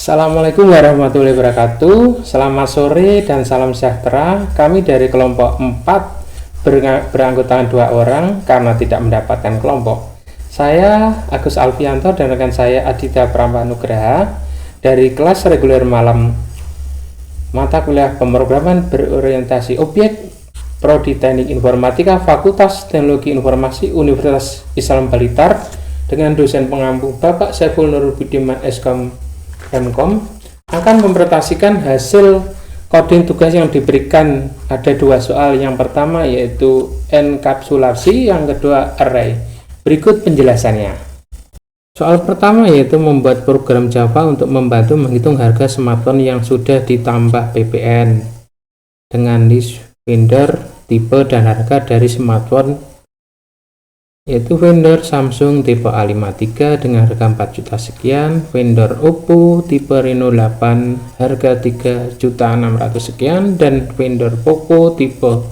Assalamualaikum warahmatullahi wabarakatuh. Selamat sore dan salam sejahtera. Kami dari kelompok 4 beranggotakan 2 orang karena tidak mendapatkan kelompok. Saya Agus Alfianto dan rekan saya Aditya Pramanugraha dari kelas reguler malam mata kuliah pemrograman berorientasi objek Prodi Teknik Informatika Fakultas Teknologi Informasi Universitas Islam Blitar dengan dosen pengampu Bapak Saiful Nur Budiman Eskom Mkom akan mempresentasikan hasil coding tugas yang diberikan. Ada 2 soal, yang pertama yaitu enkapsulasi, yang kedua array. Berikut penjelasannya. Soal pertama yaitu membuat program Java untuk membantu menghitung harga smartphone yang sudah ditambah PPN dengan list vendor, tipe, dan harga dari smartphone yaitu vendor Samsung tipe A53 dengan harga 4 juta sekian, vendor Oppo tipe Reno 8 harga 3.600.000 sekian, dan vendor Poco tipe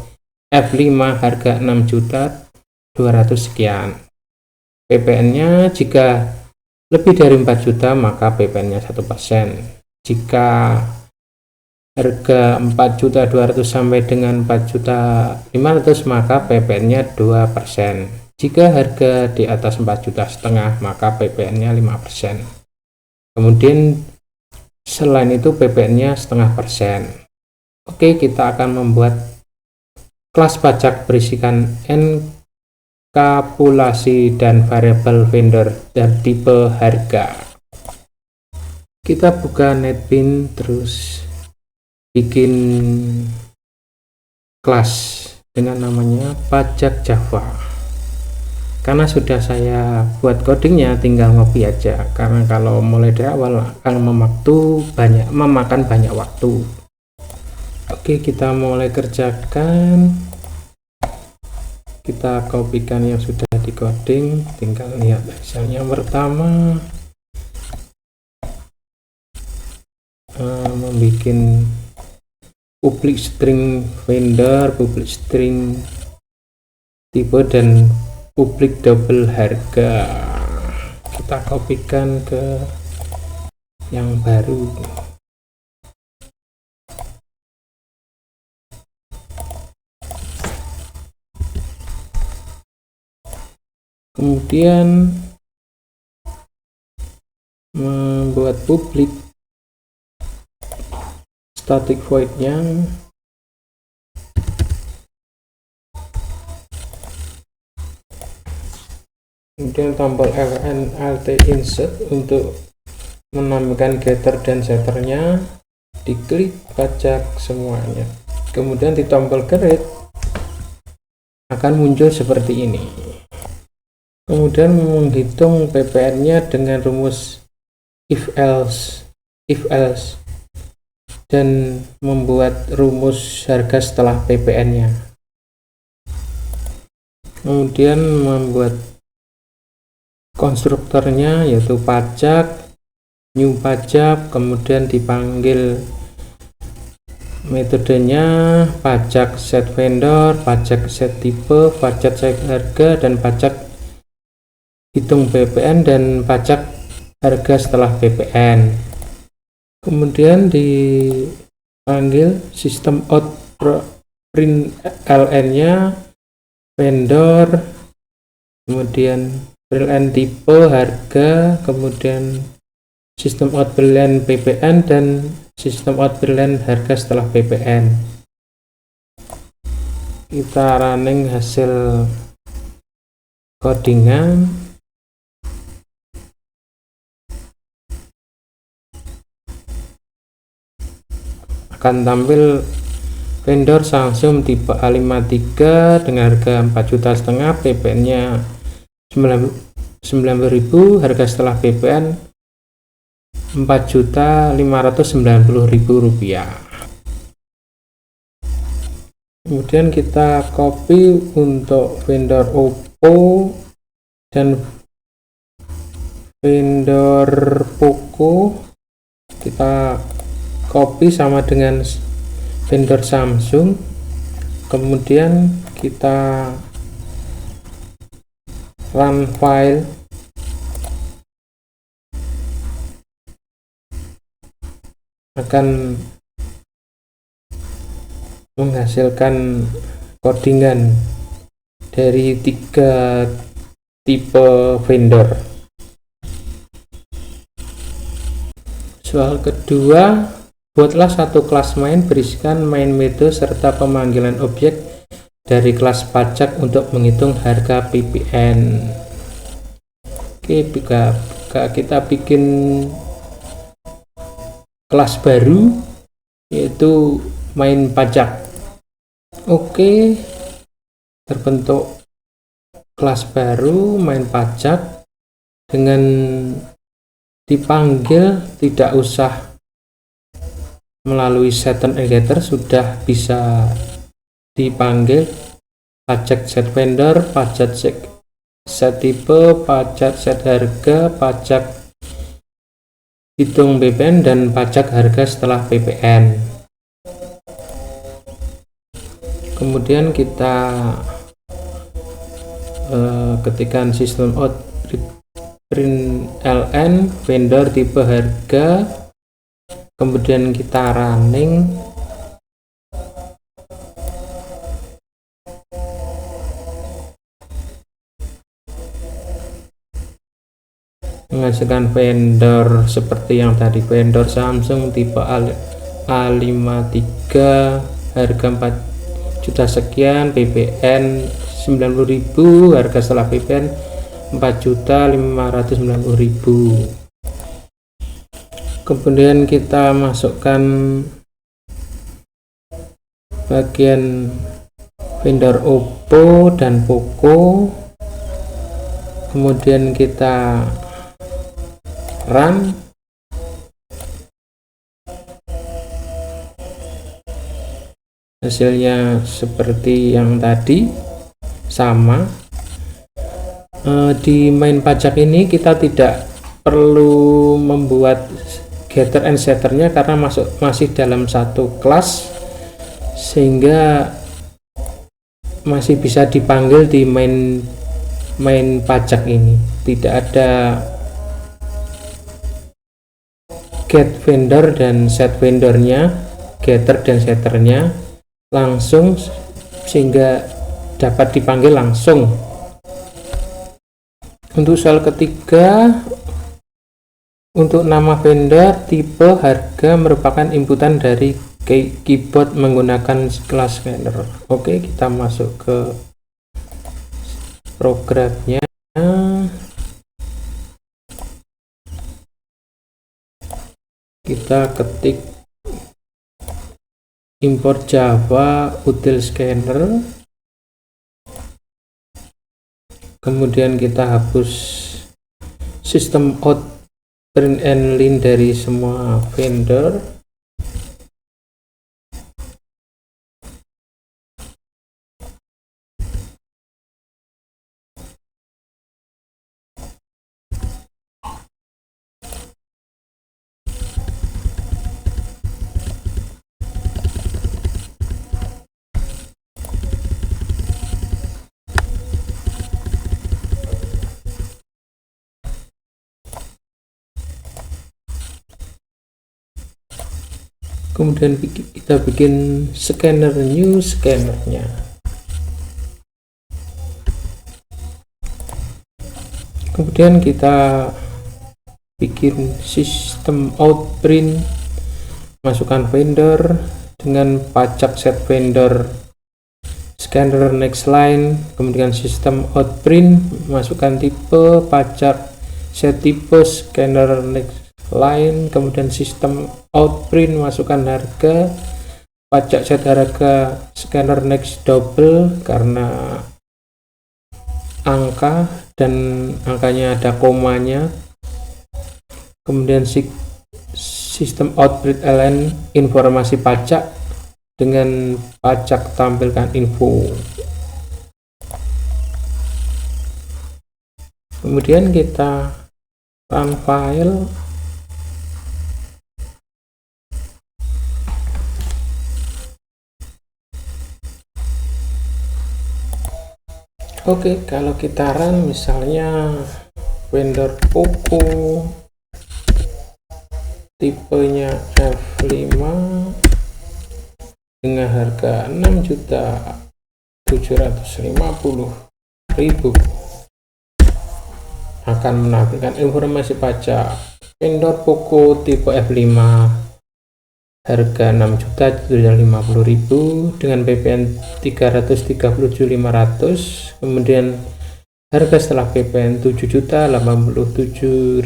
F5 harga 6.200.000 sekian. PPN-nya jika lebih dari 4 juta maka PPN-nya 1%. Jika harga 4.200.000 sampai dengan 4.500.000 maka PPN-nya 2%. Jika harga di atas 4,5 juta maka PPN-nya 5%. Kemudian selain itu PPN-nya 0,5%. Oke, kita akan membuat kelas pajak berisikan enkapsulasi dan variabel vendor dan tipe harga. Kita buka NetBeans, terus bikin kelas dengan namanya pajak Java. Karena sudah saya buat codingnya, tinggal ngopi aja, karena kalau mulai dari awal akan memakan banyak waktu. Oke, kita mulai kerjakan. Kita kopikan yang sudah di coding, tinggal lihat hasilnya. Yang pertama membuat public string vendor, public string tipe, dan publik double harga. Kita kopikan ke yang baru. Kemudian membuat publik static void-nya kemudian tombol ln alt insert untuk menambahkan getter dan setternya, diklik pajak semuanya, kemudian di tombol create akan muncul seperti ini. Kemudian menghitung PPN-nya dengan rumus if else dan membuat rumus harga setelah PPN-nya. Kemudian membuat konstruktornya yaitu pajak, new pajak, kemudian dipanggil metodenya pajak set vendor, pajak set tipe, pajak set harga, dan pajak hitung PPN, dan pajak harga setelah PPN. Kemudian dipanggil sistem out print ln-nya vendor, kemudian PLN tipe harga, kemudian sistem out PLN PPN, dan sistem out PLN harga setelah PPN. Kita running hasil codingan. Akan tampil vendor Samsung tipe A53 dengan harga 4,5 juta, PPN-nya 9.000, harga setelah PPN 4.590.000 rupiah. Kemudian kita copy untuk vendor Oppo dan vendor Poco, kita copy sama dengan vendor Samsung. Kemudian kita run file akan menghasilkan codingan dari 3 tipe vendor. Soal kedua, buatlah satu kelas main berisikan main method serta pemanggilan objek dari kelas pajak untuk menghitung harga PPN. Oke, kita bikin kelas baru yaitu main pajak. Oke, terbentuk kelas baru main pajak dengan dipanggil, tidak usah melalui set and getter, sudah bisa dipanggil pajak set vendor, pajak set tipe, pajak set harga, pajak hitung PPN, dan pajak harga setelah PPN. Kemudian kita ketikkan sistem out println vendor tipe harga, kemudian kita running. Menghasilkan vendor seperti yang tadi, vendor Samsung tipe A53, harga 4 juta sekian, PPN 90.000, harga setelah PPN 4.590.000. Kemudian kita masukkan bagian vendor Oppo dan Poco, kemudian kita run. Hasilnya seperti yang tadi, sama. Di main pajak ini kita tidak perlu membuat getter and setternya karena masih dalam satu kelas, sehingga masih bisa dipanggil di main pajak ini. Tidak ada get vendor dan set vendornya, getter dan setternya langsung, sehingga dapat dipanggil langsung. Untuk soal ketiga, untuk nama vendor tipe harga merupakan inputan dari keyboard menggunakan kelas scanner. Oke, kita masuk ke programnya. Kita ketik import Java util scanner, kemudian kita hapus sistem out println dari semua vendor. Kemudian kita bikin scanner new scannernya. Kemudian kita bikin sistem out print, masukkan vendor dengan pajak set vendor, scanner next line, kemudian sistem out print, masukkan tipe, pajak set tipe, scanner next line, kemudian sistem out print, masukkan harga, pajak set harga, scanner next double karena angka dan angkanya ada komanya, kemudian sistem out println informasi pajak dengan pajak tampilkan info. Kemudian kita run file. Oke, kalau kita run misalnya vendor Poco tipenya F5 dengan harga 6.750.000 akan menampilkan informasi pajak vendor Poco tipe F5 harga 6.750.000 dengan PPN 337.500, kemudian harga setelah PPN 7.087.500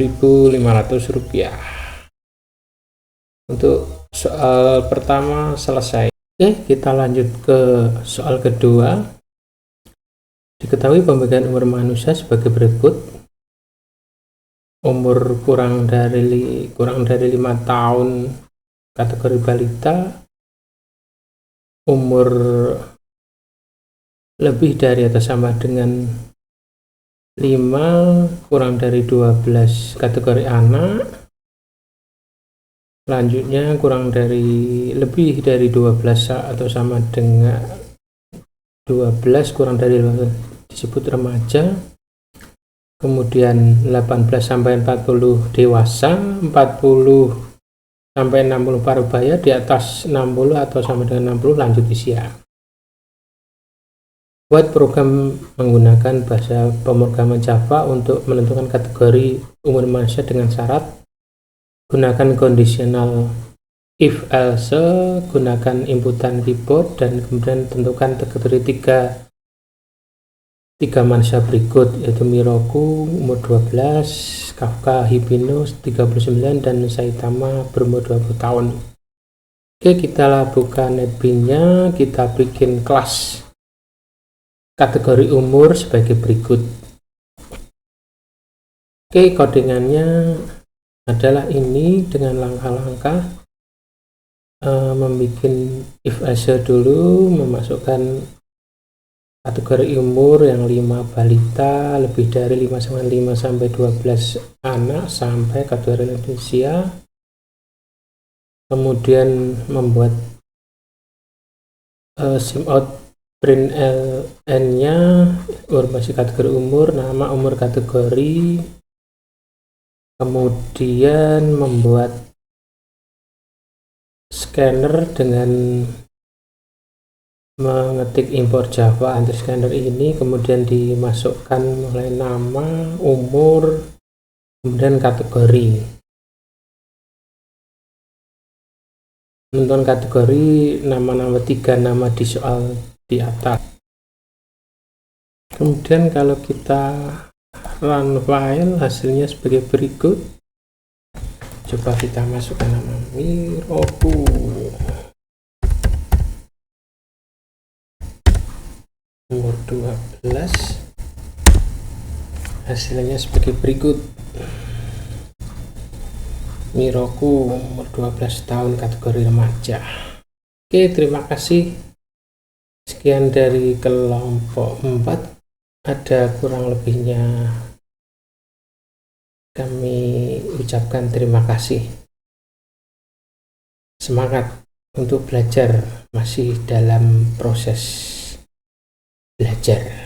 rupiah. Untuk soal pertama selesai. Oke, kita lanjut ke soal kedua. Diketahui pembagian umur manusia sebagai berikut: umur kurang dari 5 tahun kategori balita, umur lebih dari atau sama dengan 5 kurang dari 12 kategori anak, selanjutnya lebih dari 12 atau sama dengan 12 kurang dari 12 disebut remaja, kemudian 18 sampai 40 dewasa, 40 sampai 60 parubaya, di atas 60 atau sama dengan 60 lanjut usia. Buat program menggunakan bahasa pemrograman Java untuk menentukan kategori umur manusia dengan syarat: gunakan conditional if else, gunakan inputan keyboard, dan kemudian tentukan kategori tiga manusia berikut, yaitu Miroku umur 12, Kafka Hibino 39, dan Saitama berumur 20 tahun. Oke, kita lakukan netbin-nya. Kita bikin kelas kategori umur sebagai berikut. Oke, codingannya adalah ini dengan langkah-langkah. Membuat if else dulu, memasukkan kategori umur yang 5 balita, lebih dari 5 sampai 12 anak, sampai kategori usia. Kemudian membuat symout print ln-nya, informasi kategori umur, nama umur kategori. Kemudian membuat scanner dengan mengetik import Java anti scanner ini, kemudian dimasukkan mulai nama, umur, kemudian kategori. Menentukan kategori nama-nama 3 nama di soal di atas. Kemudian kalau kita run file, hasilnya sebagai berikut. Coba kita masukkan nama Miroku, umur 12, hasilnya sebagai berikut. Miroku umur 12 tahun kategori remaja. Oke, terima kasih. Sekian dari kelompok 4. Ada kurang lebihnya kami ucapkan terima kasih. Semangat untuk belajar, masih dalam proses belajar.